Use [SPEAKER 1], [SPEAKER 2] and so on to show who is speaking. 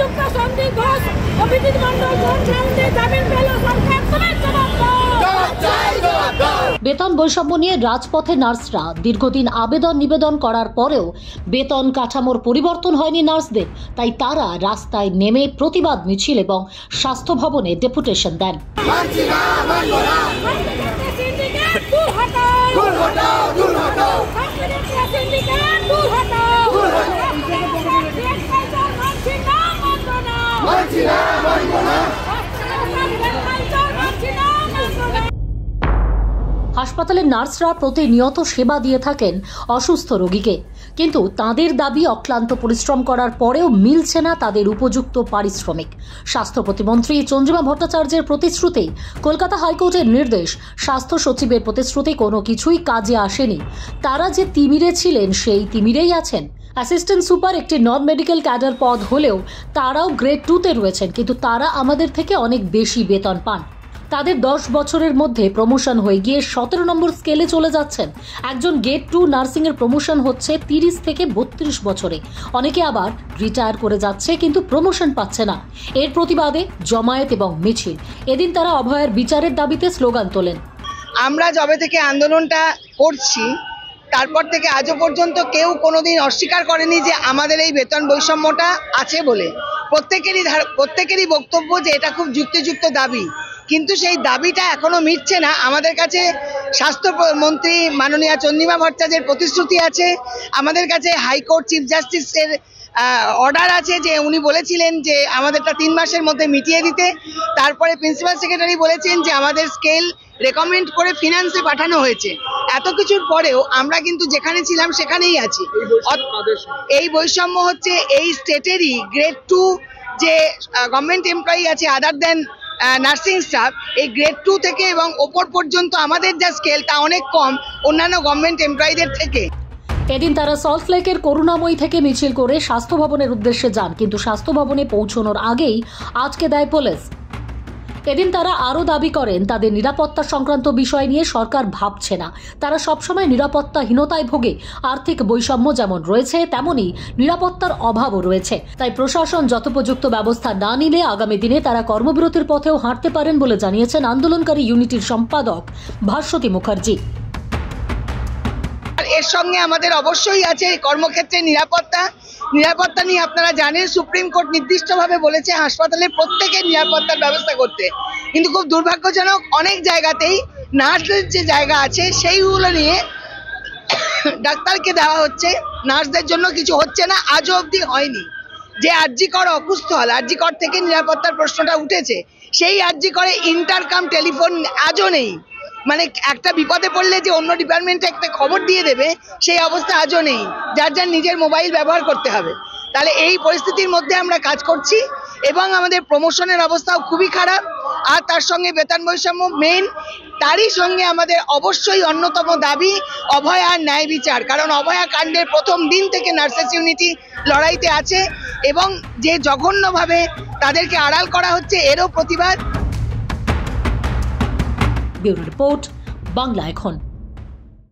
[SPEAKER 1] নিযুক্ত সন্দীপ ঘোষ অভিজিৎ মণ্ডল জামিন পেল সরকার, তোমার জবাব দাও।
[SPEAKER 2] বেতন বৈষম্য নিয়ে রাজপথে নার্সরা দীর্ঘদিন আবেদন নিবেদন করার পরেও বেতন কাঠামোর পরিবর্তন হয়নি নার্সদের, তাই তারা রাস্তায় নেমে প্রতিবাদ মিছিল এবং স্বাস্থ্য ভবনে ডেপুটেশন দেন। হাসপাতালের নার্সরা প্রতিনিয়ত সেবা দিয়ে থাকেন অসুস্থ রোগীকে, কিন্তু তাদের দাবি অক্লান্ত পরিশ্রম করার পরেও মিলছে না তাদের উপযুক্ত পারিশ্রমিক। স্বাস্থ্য প্রতিমন্ত্রী চন্দ্রিমা ভট্টাচার্যের প্রতিশ্রুতি, কলকাতা হাইকোর্টের নির্দেশ, স্বাস্থ্য সচিবের প্রতিশ্রুতি কোনো কিছুই কাজে আসেনি। তারা যে তিমিরে ছিলেন সেই তিমিরেই আছেন। অ্যাসিস্ট্যান্ট সুপার একটি নন মেডিকেল ক্যাডার পদ হলেও তারাও গ্রেড 2-তে রয়েছেন, কিন্তু তারা আমাদের থেকে অনেক বেশি বেতন পান। তাদের 10 বছরের মধ্যে প্রমোশন হয়ে গিয়ে 17 নম্বর স্কেলে চলে যাচ্ছেন। একজন গ্রেড 2 নার্সিংয়ের প্রমোশন হচ্ছে 30 থেকে 32 বছরে। অনেকে আবার রিটায়ার করে যাচ্ছে, কিন্তু প্রমোশন পাচ্ছে না। এর প্রতিবাদে জমায়েত এবং মিছিল। এদিন তারা অভয়ের বিচারের দাবিতে স্লোগান তোলেন।
[SPEAKER 3] আমরা যবে থেকে আন্দোলনটা করছি তারপর থেকে আজও পর্যন্ত কেউ কোনোদিন অস্বীকার করেনি যে আমাদের এই বেতন বৈষম্যটা আছে বলে। প্রত্যেকেরই বক্তব্য যে এটা খুব যুক্তিযুক্ত দাবি, কিন্তু সেই দাবিটা এখনো মিটছে না। আমাদের কাছে স্বাস্থ্যমন্ত্রী মাননীয়া চন্দ্রিমা ভট্টাচার্যের প্রতিশ্রুতি আছে, আমাদের কাছে হাইকোর্ট চিফ জাস্টিসের অর্ডার আছে যে উনি বলেছিলেন যে আমাদেরটা 3 মাসের মধ্যে মিটিয়ে দিতে। তারপরে প্রিন্সিপাল সেক্রেটারি বলেছেন যে আমাদের স্কেল রেকমেন্ড করে ফিনান্সে পাঠানো হয়েছে। এত কিছুর পরেও আমরা কিন্তু যেখানে ছিলাম সেখানেই আছি। এই বৈষম্য হচ্ছে এই স্টেটেরই গ্রেড 2 যে গভর্নমেন্ট এমপ্লয়ি আছে আদার দেন নার্সিং স্টাফ, এই গ্রেড 2 থেকে এবং ওপর পর্যন্ত আমাদের যা স্কেল তা অনেক কম অন্যান্য গভর্নমেন্ট এমপ্লয়িদের থেকে।
[SPEAKER 2] এদিন তারা সল্টলেকের করুণাময়ী থেকে মিছিল করে স্বাস্থ্য ভবনের উদ্দেশ্যে যান, কিন্তু স্বাস্থ্য ভবনে পৌঁছানোর আগেই আটকে দেয় পুলিশ। এদিন তারা আরও দাবি করেন তাদের নিরাপত্তা সংক্রান্ত বিষয় নিয়ে সরকার ভাবছে না। তারা সবসময় নিরাপত্তাহীনতায় ভোগে। আর্থিক বৈষম্য যেমন রয়েছে তেমনি নিরাপত্তার অভাবও রয়েছে। তাই প্রশাসন যথোপযুক্ত ব্যবস্থা না নিলে আগামী দিনে তারা কর্মবিরতির পথেও হাঁটতে পারেন বলে জানিয়েছেন আন্দোলনকারী ইউনিটির সম্পাদক ভাস্বতী মুখার্জি।
[SPEAKER 3] এর সঙ্গে আমাদের অবশ্যই আছে কর্মক্ষেত্রে নিরাপত্তা নিয়ে আপনারা জানেন সুপ্রিম কোর্ট নির্দিষ্টভাবে বলেছে হাসপাতালের প্রত্যেকের নিরাপত্তার ব্যবস্থা করতে, কিন্তু খুব দুর্ভাগ্যজনক অনেক জায়গাতেই নার্সদের যে জায়গা আছে সেইগুলো নিয়ে ডাক্তারকে দেওয়া হচ্ছে, নার্সদের জন্য কিছু হচ্ছে না, আজও অবধি হয়নি। যে আরজিকর অকুস্থল, আরজিকর থেকে নিরাপত্তার প্রশ্নটা উঠেছে, সেই আরজিকরে ইন্টারকাম টেলিফোন আজও নেই। মানে একটা বিপদে পড়লে যে অন্য ডিপার্টমেন্টে একটা খবর দিয়ে দেবে সেই অবস্থা আজও নেই, যার যার নিজের মোবাইল ব্যবহার করতে হবে। তাহলে এই পরিস্থিতির মধ্যে আমরা কাজ করছি এবং আমাদের প্রমোশনের অবস্থাও খুবই খারাপ, আর তার সঙ্গে বেতন বৈষম্য মেইন। তারই সঙ্গে আমাদের অবশ্যই অন্যতম দাবি অভয়ার ন্যায় বিচার, কারণ অভয়া কাণ্ডের প্রথম দিন থেকে নার্সেস ইউনিটি লড়াইতে আছে এবং যে জঘন্যভাবে তাদেরকে আড়াল করা হচ্ছে এরও প্রতিবাদ।
[SPEAKER 2] ব্যুরো রিপোর্ট, বাংলা এখন।